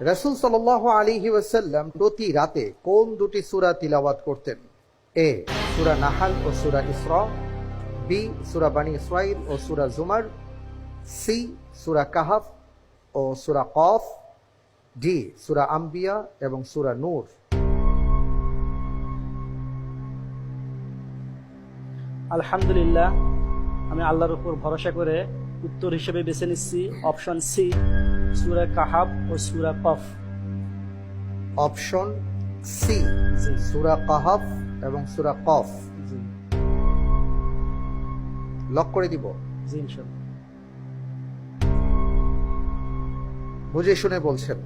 রাসূল সাল্লাল্লাহু আলাইহি ওয়াসাল্লাম প্রতি রাতে কোন দুটি সূরা তিলাওয়াত করতেন? এ সূরা নাহল ও সূরা ইসরা, বি সূরা বনী ইসরাইল ও সূরা জুমার, সি সূরা কাহফ ও সূরা কফ, ডি সূরা আম্বিয়া এবং সূরা নূর। আলহামদুলিল্লাহ, আমি আল্লাহর উপর ভরসা করে উত্তর হিসেবে বেছে নিচ্ছি অপশন সি, সূরা কাহাফ ও সূরা কফ। অপশন সি জি সূরা কাহফ এবং সূরা কফ জি লক করে দিব। জি ইনশাআল্লাহ। বুঝে শুনে বলছেন?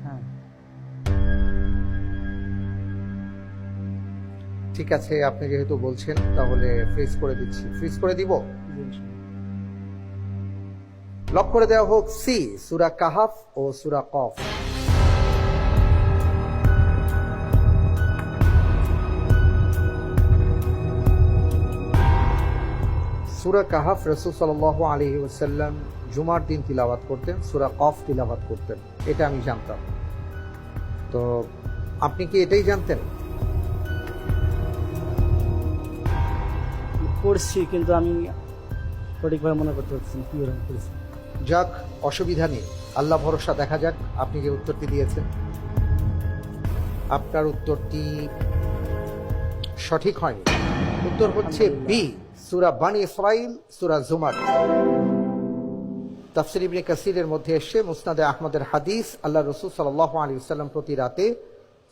হ্যাঁ, ঠিক আছে, আপনি যেহেতু বলছেন তাহলে ফ্রিজ করে দিচ্ছি। ফ্রিজ করে দিব, জি ইনশাআল্লাহ। লক করে দেওয়া হোক সি সূরা কাহফ ও সূরা কফ। সূরা কাহফ রাসূল সাল্লাল্লাহু আলাইহি ওয়াসাল্লাম জুমার দিন তিলাওয়াত করতেন, সূরা কফ তিলাওয়াত করতেন, এটা আমি জানতাম। তো আপনি কি এটাই জানতেন? পড়ছি কিন্তু আমি সঠিকভাবে মনে করতে পারছি না কি করেছি। যাক, অসুবিধা নেই, আল্লাহ ভরসা, দেখা যাক। আপনি যে উত্তরটি দিয়েছেন, আপনার উত্তরটি সঠিক হয়নি। উত্তর হচ্ছে বি সূরা বনী ইসরাইল, সূরা জুমার। তাফসীর ইবনে কাসীরের মধ্যে এসে মুসনাদে আহমদের হাদিস, আল্লাহ রাসূল সাল্লাল্লাহু আলাইহি ওয়াসাল্লাম প্রতি রাতে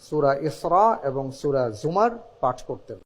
সূরা ইসরা এবং সূরা জুমার পাঠ করতেন।